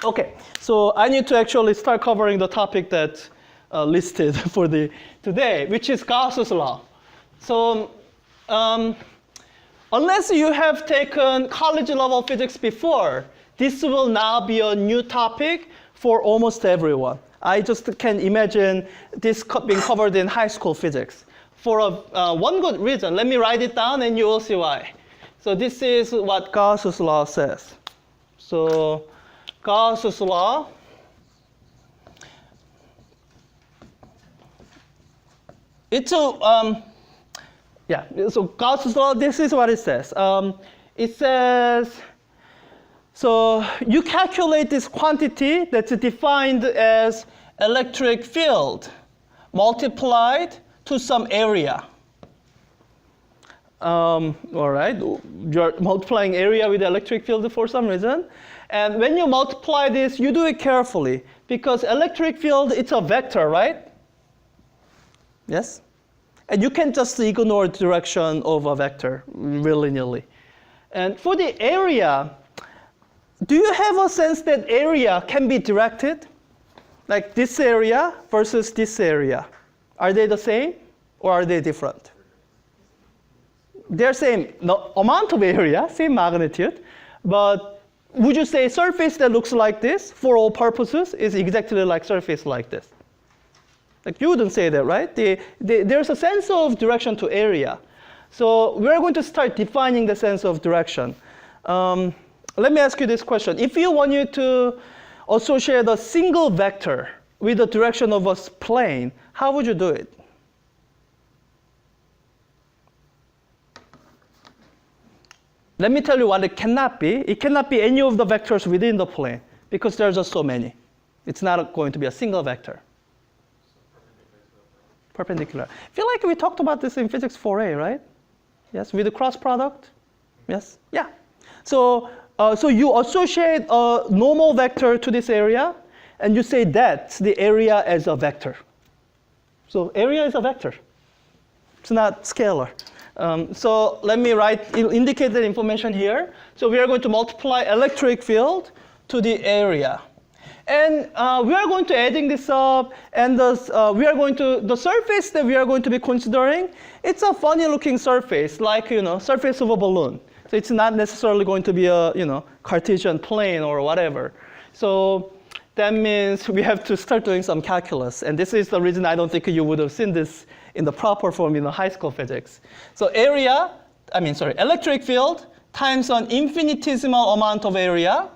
Okay, so I need to actually start covering the topic that listed for today, which is Gauss's law. So unless you have taken college level physics before, this will now be a new topic for almost everyone. I just can imagine this being covered in high school physics. For one good reason, let me write it down and you will see why. So this is what Gauss's law says. So Gauss's law it's a so Gauss's law, this is what it says. It says, so you calculate this quantity that's defined as electric field multiplied to some area. All right, you're multiplying area with electric field for some reason. And when you multiply this, you do it carefully because electric field, it's a vector, right? Yes? And you can just ignore the direction of a vector willy-nilly. And for the area, do you have a sense that area can be directed? Like this area versus this area. Are they the same or are they different? They're same amount of area, same magnitude, but would you say surface that looks like this for all purposes is exactly like surface like this? Like you wouldn't say that, right? There's a sense of direction to area. So we're going to start defining the sense of direction. Let me ask you this question. If you wanted to associate a single vector with the direction of a plane, how would you do it? Let me tell you what it cannot be. It cannot be any of the vectors within the plane because there's just so many. It's not going to be a single vector. Perpendicular. I feel like we talked about this in physics 4a, right? Yes, with the cross product? Yes? Yeah. So you associate a normal vector to this area, and you say that's the area as a vector. So area is a vector. It's not scalar. So let me indicate that information here. So we are going to multiply electric field to the area. And we are going to adding this up, and the surface that we are going to be considering, it's a funny looking surface, like, surface of a balloon. So it's not necessarily going to be a, Cartesian plane or whatever. So that means we have to start doing some calculus. And this is the reason I don't think you would have seen this in the proper form in the high school physics. So electric field times an infinitesimal amount of area.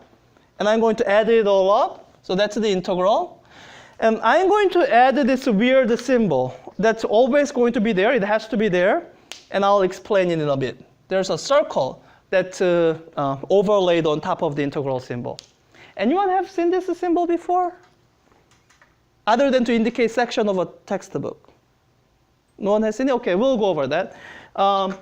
And I'm going to add it all up. So that's the integral. And I'm going to add this weird symbol that's always going to be there. It has to be there. And I'll explain it in a bit. There's a circle that's overlaid on top of the integral symbol. Anyone have seen this symbol before? Other than to indicate section of a textbook. No one has seen it? Okay, we'll go over that. Or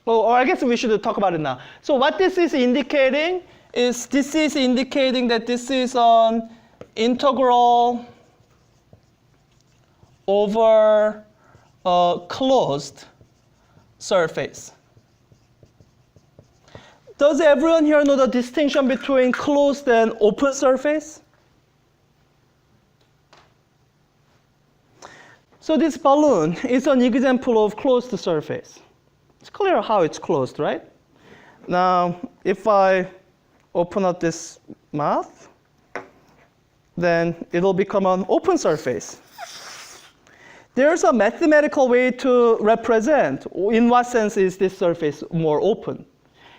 I guess we should talk about it now. So what this is indicating is that this is an integral over a closed surface. Does everyone here know the distinction between closed and open surface? So this balloon is an example of closed surface. It's clear how it's closed, right? Now, if I open up this mouth, then it'll become an open surface. There's a mathematical way to represent in what sense is this surface more open.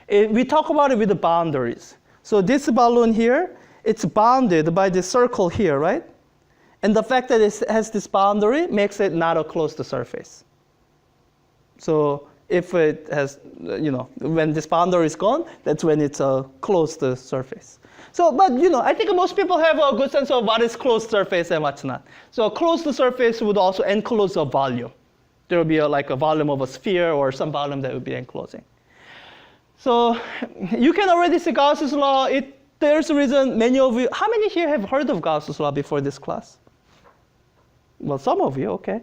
We talk about it with the boundaries. So this balloon here, it's bounded by this circle here, right? And the fact that it has this boundary makes it not a closed surface. So if it has, when this boundary is gone, that's when it's a closed surface. So, but I think most people have a good sense of what is closed surface and what's not. So a closed surface would also enclose a volume. There will be like a volume of a sphere or some volume that would be enclosing. So you can already see Gauss's law. There's a reason many of you, how many here have heard of Gauss's law before this class? Well, some of you, okay.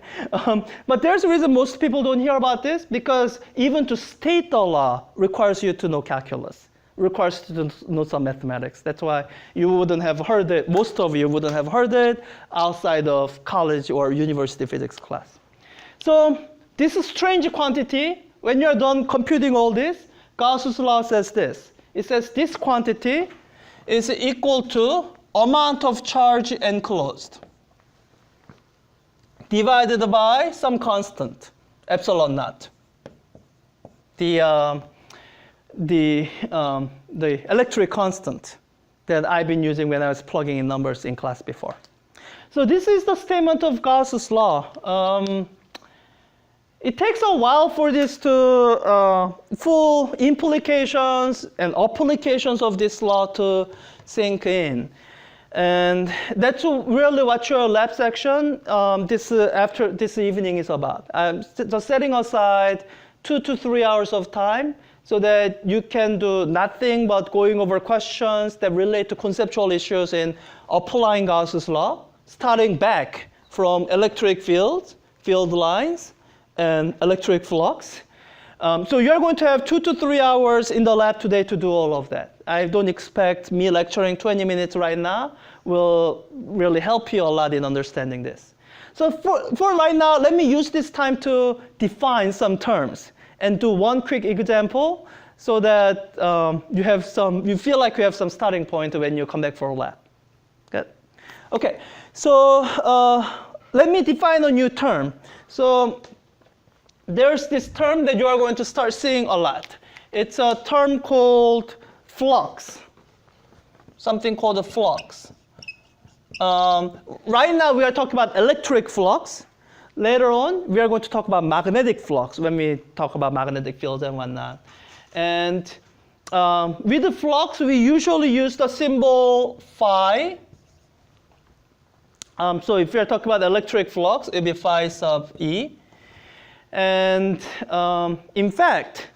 But there's a reason most people don't hear about this, because even to state the law requires you to know calculus. requires to know some mathematics. That's why you wouldn't have heard it, most of you wouldn't have heard it outside of college or university physics class. So this strange quantity, when you're done computing all this, Gauss's law says this. It says this quantity is equal to amount of charge enclosed divided by some constant, epsilon naught. The electric constant that I've been using when I was plugging in numbers in class before. So this is the statement of Gauss's law. It takes a while for this to full implications and applications of this law to sink in. And that's really what your lab section after this evening is about. I'm just setting aside 2 to 3 hours of time so that you can do nothing but going over questions that relate to conceptual issues in applying Gauss's law, starting back from electric fields, field lines, and electric flux. So you're going to have 2 to 3 hours in the lab today to do all of that. I don't expect me lecturing 20 minutes right now will really help you a lot in understanding this. So for right now, let me use this time to define some terms and do one quick example so that you feel like you have some starting point when you come back for a lab. Good? Okay, so let me define a new term. So there's this term that you are going to start seeing a lot. It's a term called flux, something called a flux. Right now we are talking about electric flux. Later on, we are going to talk about magnetic flux when we talk about magnetic fields and whatnot. And with the flux, we usually use the symbol phi. So if you're talking about electric flux, it'll be phi sub E. And in fact,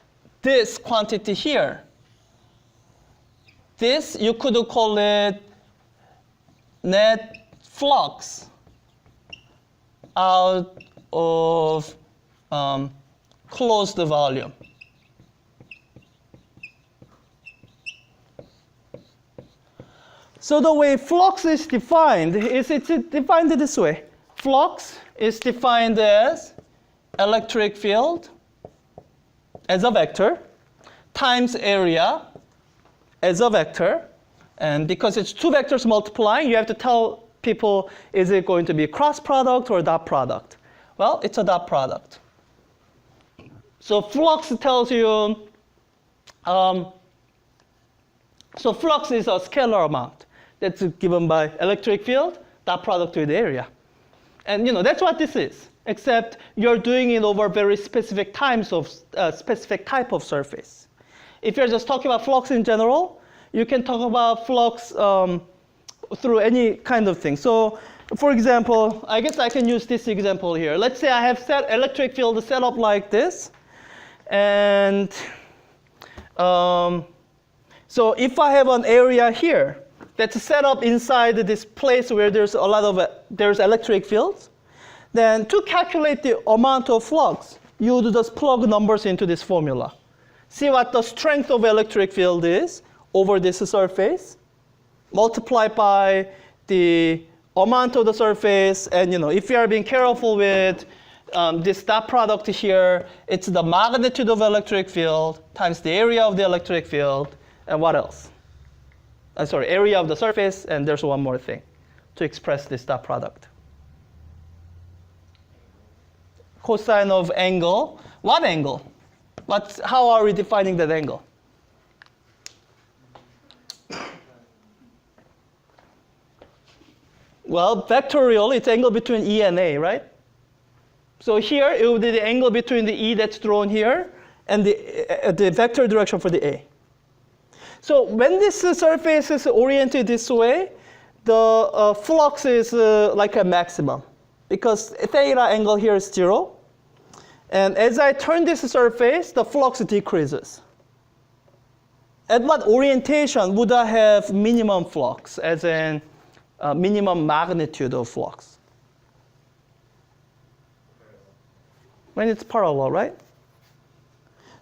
this quantity here, this you could call it net flux out of closed volume. So the way flux is defined is it's defined this way. Flux is defined as electric field as a vector times area as a vector. And because it's two vectors multiplying, you have to tell people, is it going to be a cross product or a dot product? Well, it's a dot product. So flux tells you, so flux is a scalar amount that's given by electric field, dot product with area. And that's what this is, except you're doing it over very specific type of surface. If you're just talking about flux in general, you can talk about flux through any kind of thing. So, for example, I guess I can use this example here. Let's say I have set electric field set up like this. And so if I have an area here that's set up inside this place where there's a lot of there's electric fields, then to calculate the amount of flux, you would just plug numbers into this formula. See what the strength of electric field is over this surface, multiply by the amount of the surface, and if you are being careful with this dot product here, it's the magnitude of electric field times the area of the electric field, and what else? Area of the surface, and there's one more thing to express this dot product. Cosine of angle. What angle? How are we defining that angle? Well, vectorial, it's angle between E and A, right? So here, it would be the angle between the E that's drawn here and the vector direction for the A. So when this surface is oriented this way, the flux is like a maximum because theta angle here is 0. And as I turn this surface, the flux decreases. At what orientation would I have minimum flux, as in minimum magnitude of flux? When it's parallel, right?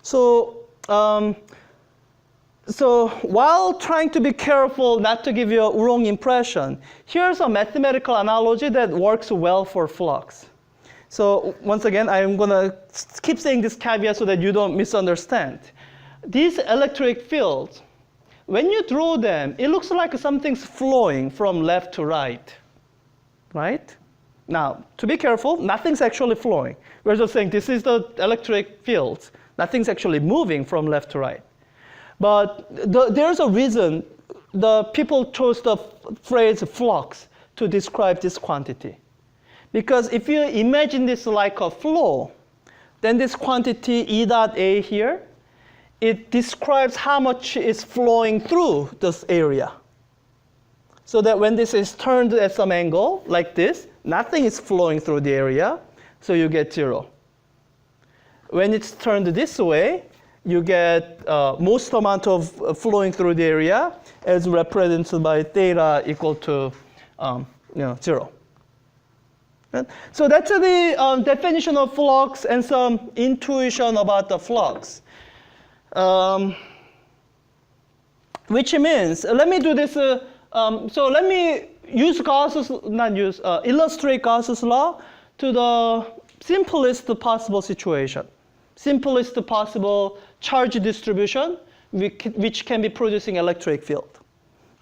So So while trying to be careful not to give you a wrong impression, here's a mathematical analogy that works well for flux. So once again, I'm going to keep saying this caveat so that you don't misunderstand. These electric fields, when you draw them, it looks like something's flowing from left to right, right? Now, to be careful, nothing's actually flowing. We're just saying this is the electric fields. Nothing's actually moving from left to right. But there's a reason the people chose the phrase flux to describe this quantity. Because if you imagine this like a flow, then this quantity E dot A here, it describes how much is flowing through this area. So that when this is turned at some angle, like this, nothing is flowing through the area, so you get 0. When it's turned this way, you get most amount of flowing through the area as represented by theta equal to 0. Right? So that's the definition of flux and some intuition about the flux. Which means, let me do this, so let me illustrate Gauss's law to the simplest possible situation. Simplest possible charge distribution, which can be producing electric field.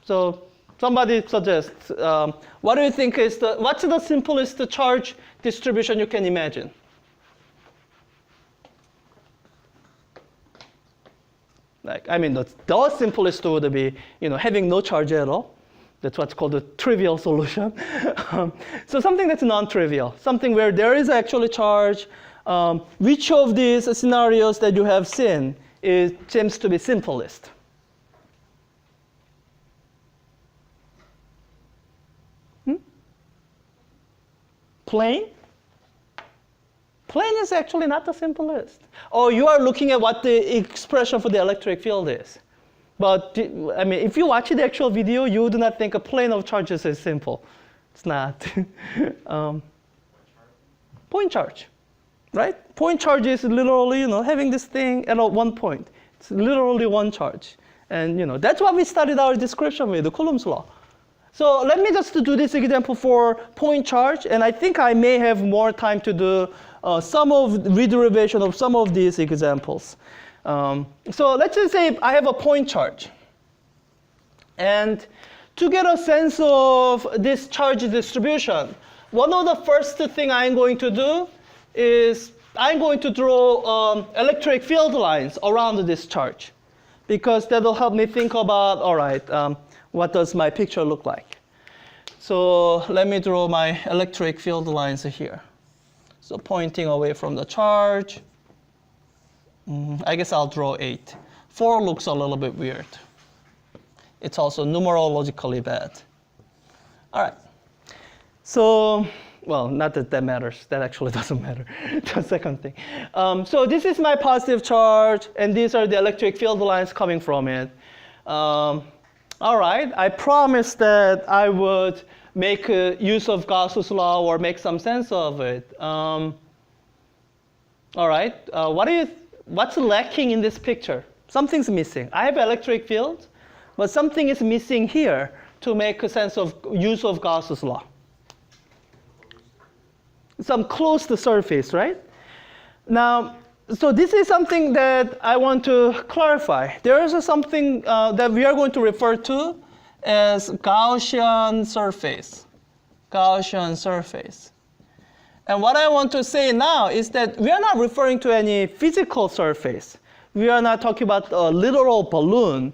So somebody suggests, what do you think is what's the simplest charge distribution you can imagine? Like, I mean, the simplest would be, having no charge at all. That's what's called a trivial solution. So something that's non-trivial, something where there is actually charge. Which of these scenarios that you have seen seems to be simplest? Plane? Plane is actually not the simplest. Oh, you are looking at what the expression for the electric field is. But I mean, if you watch the actual video, you do not think a plane of charges is simple. It's not. Point charge. Right? Point charge is literally, having this thing at one point. It's literally one charge. And, that's what we started our description with, the Coulomb's law. So let me just do this example for point charge, and I think I may have more time to do some of rederivation of some of these examples. So let's just say I have a point charge. And to get a sense of this charge distribution, one of the first thing I'm going to do is I'm going to draw electric field lines around this charge, because that'll help me think about, all right, what does my picture look like? So let me draw my electric field lines here. So pointing away from the charge, I guess I'll draw 8. 4 looks a little bit weird. It's also numerologically bad. All right. So, well, not that that matters. That actually doesn't matter. The second thing. So this is my positive charge, and these are the electric field lines coming from it. All right. I promised that I would make use of Gauss's law or make some sense of it. All right. What's lacking in this picture? Something's missing. I have electric field, but something is missing here to make a sense of use of Gauss's law. Some closed surface, right? Now, so this is something that I want to clarify. There is something that we are going to refer to as Gaussian surface. Gaussian surface. And what I want to say now is that we are not referring to any physical surface. We are not talking about a literal balloon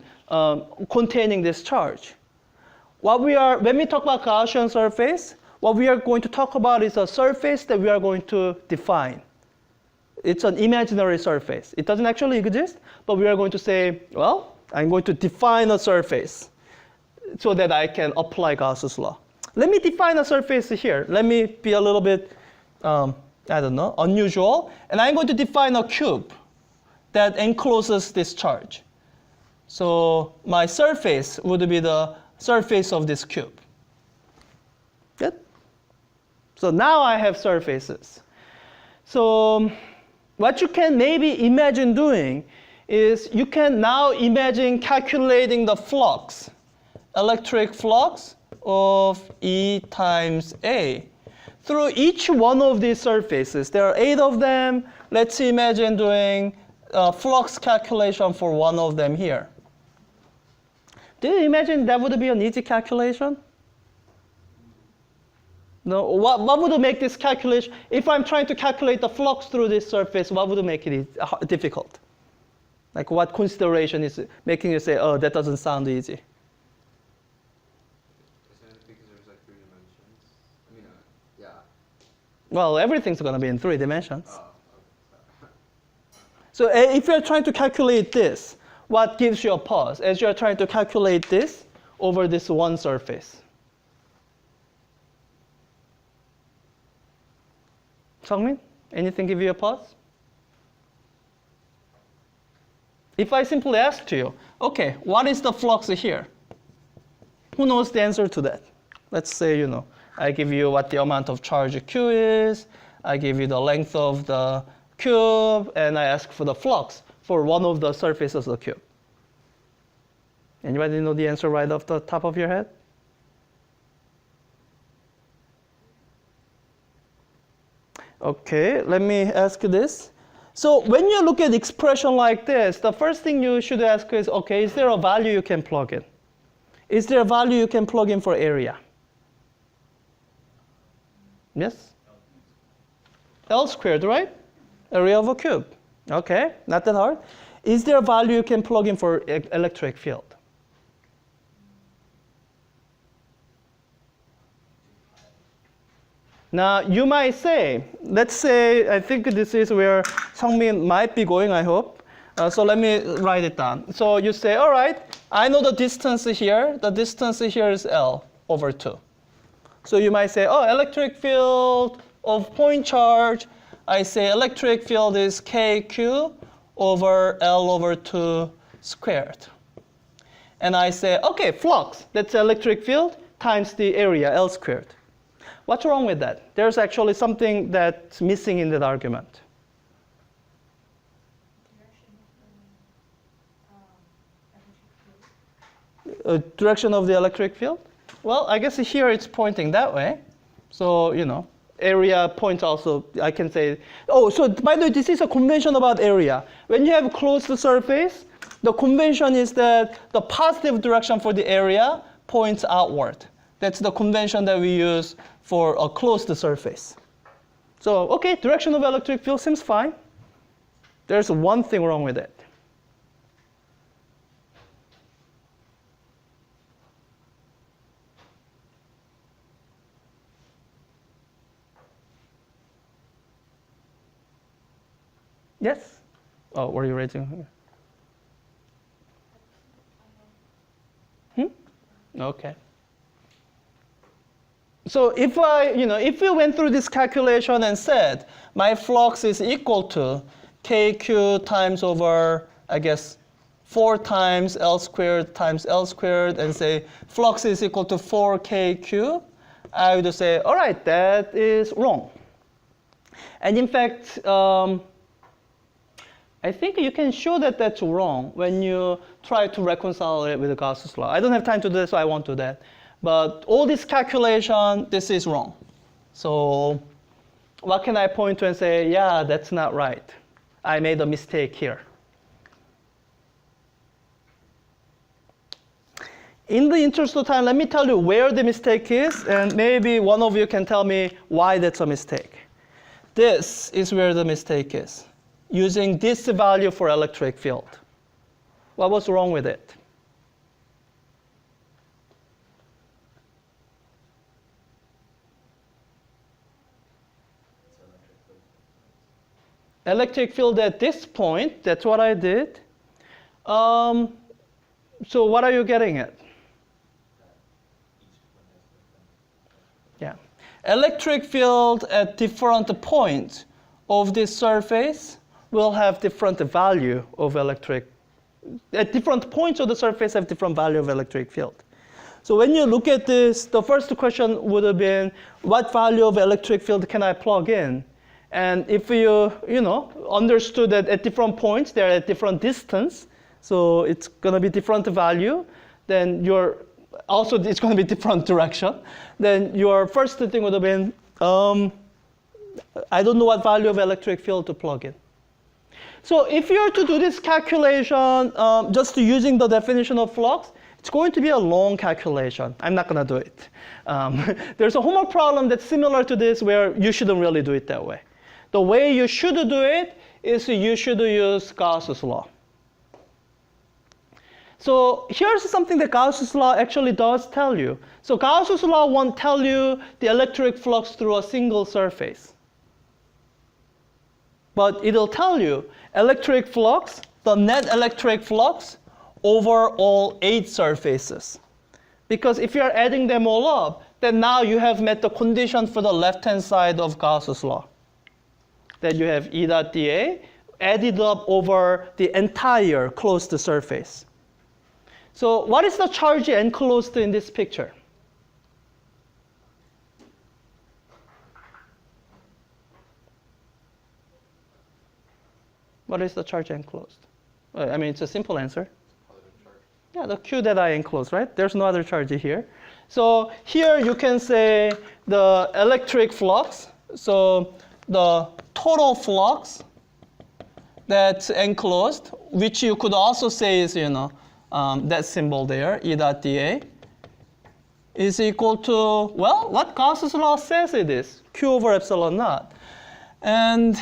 containing this charge. When we talk about Gaussian surface, what we are going to talk about is a surface that we are going to define. It's an imaginary surface. It doesn't actually exist, but we are going to say, well, I'm going to define a surface so that I can apply Gauss's law. Let me define a surface here. Let me be a little bit, unusual. And I'm going to define a cube that encloses this charge. So my surface would be the surface of this cube. Good? So now I have surfaces. So what you can maybe imagine doing is you can now imagine calculating the flux, electric flux of E times A through each one of these surfaces. There are 8 of them. Let's imagine doing flux calculation for one of them here. Do you imagine that would be an easy calculation? No, what would make this calculation? If I'm trying to calculate the flux through this surface, what would make it difficult? Like what consideration is making you say, oh, that doesn't sound easy? Is it because there's like 3 dimensions? I mean, yeah. Well, everything's going to be in 3 dimensions. Oh, okay. So if you're trying to calculate this, what gives you a pause as you're trying to calculate this over this one surface? Sungmin, anything give you a pause? If I simply ask you, okay, what is the flux here? Who knows the answer to that? Let's say, I give you what the amount of charge Q is, I give you the length of the cube, and I ask for the flux for one of the surfaces of the cube. Anybody know the answer right off the top of your head? Okay, let me ask this. So when you look at expression like this, the first thing you should ask is, okay, is there a value you can plug in? Is there a value you can plug in for area? Yes? L squared, right? Area of a cube. Okay, not that hard. Is there a value you can plug in for electric field? Now, you might say, let's say, I think this is where Sungmin might be going, I hope. So let me write it down. So you say, all right, I know the distance here. The distance here is L over 2. So you might say, oh, electric field of point charge. I say electric field is KQ over L over 2 squared. And I say, okay, flux, that's electric field times the area, L squared. What's wrong with that? There's actually something that's missing in that argument. Direction of the electric field? Well, I guess here it's pointing that way. So, area points also, I can say. Oh, so by the way, this is a convention about area. When you have a closed surface, the convention is that the positive direction for the area points outward. That's the convention that we use for a closed surface. So, okay, direction of electric field seems fine. There's one thing wrong with it. Yes? Oh, were you raising? Okay. So if if we went through this calculation and said my flux is equal to KQ times over, I guess, 4 times L squared times L squared, and say flux is equal to 4KQ, I would say, all right, that is wrong. And in fact, I think you can show that that's wrong when you try to reconcile it with the Gauss' law. I don't have time to do that, so I won't do that. But all this calculation, this is wrong. So what can I point to and say, yeah, that's not right. I made a mistake here. In the interest of time, let me tell you where the mistake is, and maybe one of you can tell me why that's a mistake. This is where the mistake is, using this value for electric field. What was wrong with it? Electric field at this point, that's what I did. So what are you getting at? Yeah. Electric field at different points of this surface will have different value of electric. At different points of the surface have different value of electric field. So when you look at this, the first question would have been, what value of electric field can I plug in? And if you understood that at different points they're at different distance, so it's going to be different value, then also it's going to be different direction. Then your first thing would have been, I don't know what value of electric field to plug in. So if you were to do this calculation just using the definition of flux, it's going to be a long calculation. I'm not going to do it. There's a homework problem that's similar to this where you shouldn't really do it that way. The way you should do it is you should use Gauss's law. So here's something that Gauss's law actually does tell you. So Gauss's law won't tell you the electric flux through a single surface. But it'll tell you electric flux, the net electric flux over all 8 surfaces. Because if you're adding them all up, then now you have met the condition for the left-hand side of Gauss's law. That you have E dot dA added up over the entire closed surface. So what is the charge enclosed in this picture? What is the charge enclosed? I mean, it's a simple answer. Yeah, the Q that I enclosed, right? There's no other charge here. So here you can say the electric flux. So the total flux that's enclosed, which you could also say is, that symbol there, E dot dA, is equal to, well, what Gauss's law says it is, Q over epsilon naught. And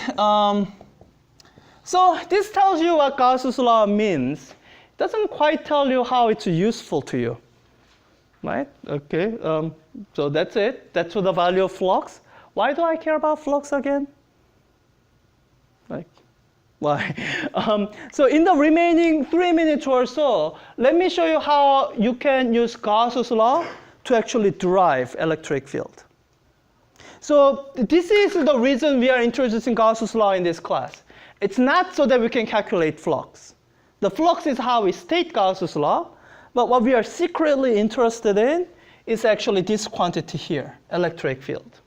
so this tells you what Gauss's law means. It doesn't quite tell you how it's useful to you, right? Okay, so that's it. That's the value of flux. Why do I care about flux again? Like, why? So in the remaining 3 minutes or so, let me show you how you can use Gauss's law to actually derive electric field. So this is the reason we are introducing Gauss's law in this class. It's not so that we can calculate flux. The flux is how we state Gauss's law, but what we are secretly interested in is actually this quantity here, electric field.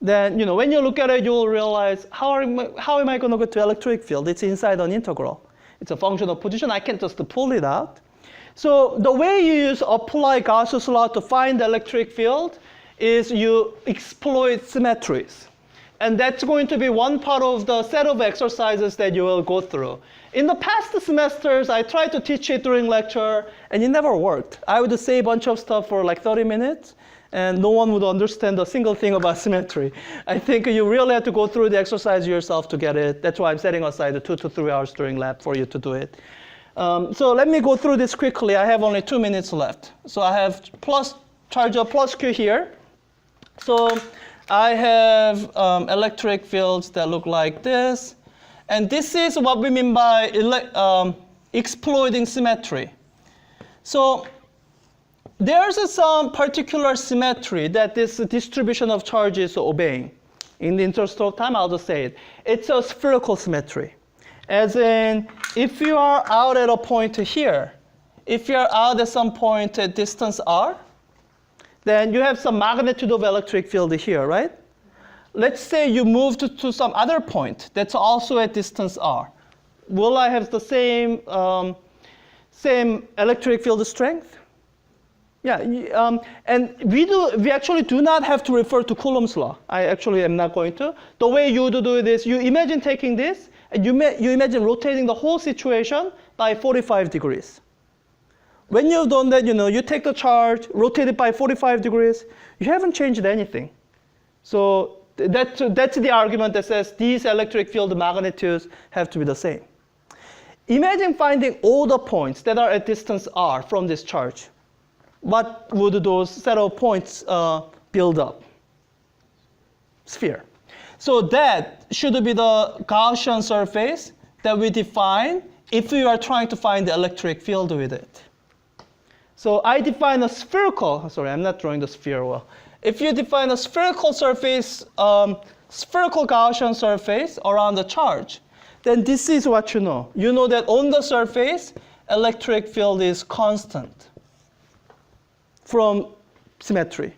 Then, when you look at it, you'll realize, how am I going to get to electric field? It's inside an integral. It's a function of position. I can't just pull it out. So the way you apply Gauss's law to find the electric field is you exploit symmetries. And that's going to be one part of the set of exercises that you will go through. In the past semesters, I tried to teach it during lecture, and it never worked. I would say a bunch of stuff for like 30 minutes, and no one would understand a single thing about symmetry. I think you really have to go through the exercise yourself to get it. That's why I'm setting aside 2 to 3 hours during lab for you to do it. So let me go through this quickly. I have only 2 minutes left. So I have charge of plus Q here. So I have electric fields that look like this. And this is what we mean by exploiting symmetry. So there's some particular symmetry that this distribution of charge is obeying. In the interest of time, I'll just say it. It's a spherical symmetry. As in, if you are out at a point here, if you're out at some point at distance r, then you have some magnitude of electric field here, right? Let's say you moved to some other point that's also at distance r. Will I have the same electric field strength? Yeah, and we actually do not have to refer to Coulomb's law. I actually am not going to. The way you would do this, you imagine taking this, and you imagine rotating the whole situation by 45 degrees. When you've done that, you take the charge, rotate it by 45 degrees, you haven't changed anything. So that's the argument that says these electric field magnitudes have to be the same. Imagine finding all the points that are at distance r from this charge. What would those set of points build up? Sphere. So that should be the Gaussian surface that we define if we are trying to find the electric field with it. So I define a spherical, sorry, I'm not drawing the sphere well. If you define a spherical surface, spherical Gaussian surface around the charge, then this is what you know. You know that on the surface, electric field is constant from symmetry.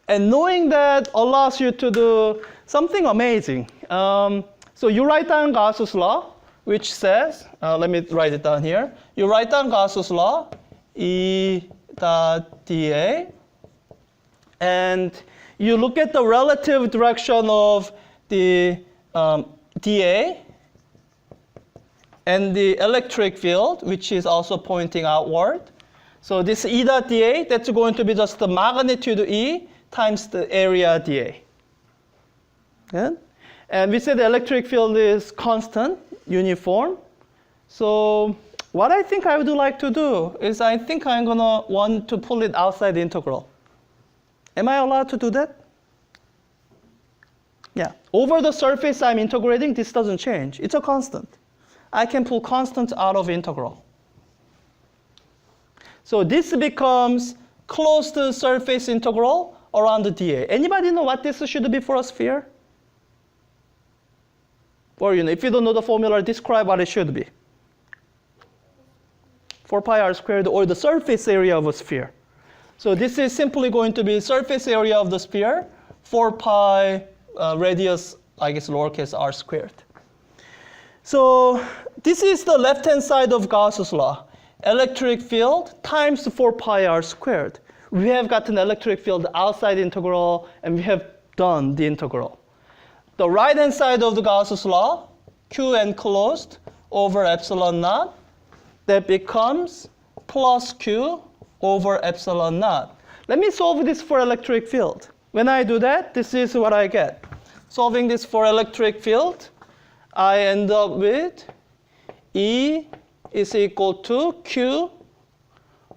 And knowing that allows you to do something amazing. So you write down Gauss's law, which says, let me write it down here. You write down Gauss's law, E dot dA, and you look at the relative direction of the dA and the electric field, which is also pointing outward. So this E dot dA, that's going to be just the magnitude E times the area dA. Good? And we said the electric field is constant, uniform. So what I think I would like to do is I think I'm going to want to pull it outside the integral. Am I allowed to do that? Yeah. Over the surface I'm integrating, this doesn't change. It's a constant. I can pull constant out of integral. So this becomes closed surface integral around the dA. Anybody know what this should be for a sphere? Or if you don't know the formula, describe what it should be. 4 pi r squared, or the surface area of a sphere. So this is simply going to be surface area of the sphere, 4 pi radius, I guess lowercase r squared. So this is the left-hand side of Gauss's law. Electric field times 4 pi r squared. We have gotten electric field outside integral, and we have done the integral. The right-hand side of the Gauss's law, Q enclosed over epsilon naught, that becomes plus Q over epsilon naught. Let me solve this for electric field. When I do that, this is what I get. Solving this for electric field, I end up with E is equal to Q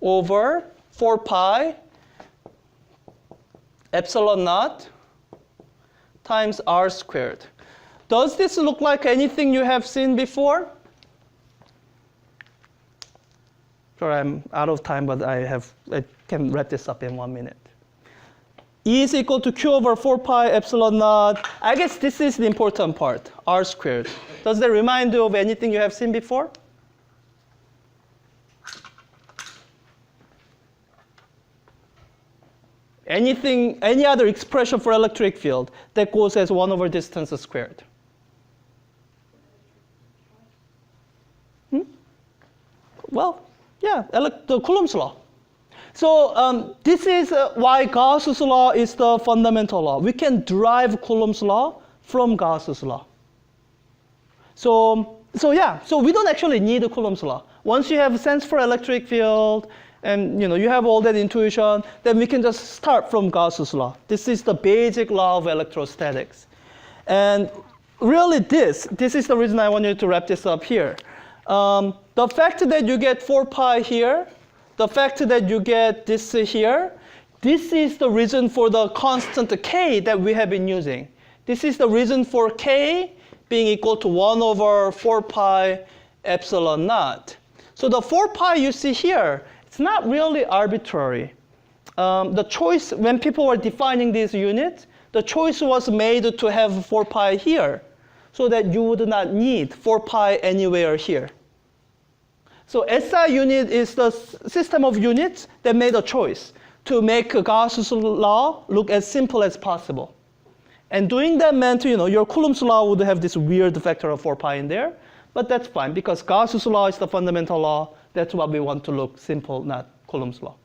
over 4 pi epsilon naught times r squared. Does this look like anything you have seen before? Sure, I'm out of time, but I can wrap this up in 1 minute. E is equal to Q over 4 pi epsilon naught. I guess this is the important part, r squared. Does that remind you of anything you have seen before? Any other expression for electric field that goes as 1 over distance squared? Well, yeah, the Coulomb's law. So this is why Gauss's law is the fundamental law. We can derive Coulomb's law from Gauss's law. So we don't actually need the Coulomb's law. Once you have a sense for electric field, and you have all that intuition, then we can just start from Gauss's law. This is the basic law of electrostatics. And really this is the reason I wanted to wrap this up here. The fact that you get 4 pi here, the fact that you get this here, this is the reason for the constant k that we have been using. This is the reason for k being equal to 1 over 4 pi epsilon naught. So the 4 pi you see here, it's not really arbitrary. The choice, when people were defining these units, the choice was made to have 4 pi here so that you would not need 4 pi anywhere here. So SI unit is the system of units that made a choice to make Gauss's law look as simple as possible. And doing that meant, your Coulomb's law would have this weird factor of 4 pi in there, but that's fine because Gauss's law is the fundamental law. That's what we want to look simple, not Coulomb's law.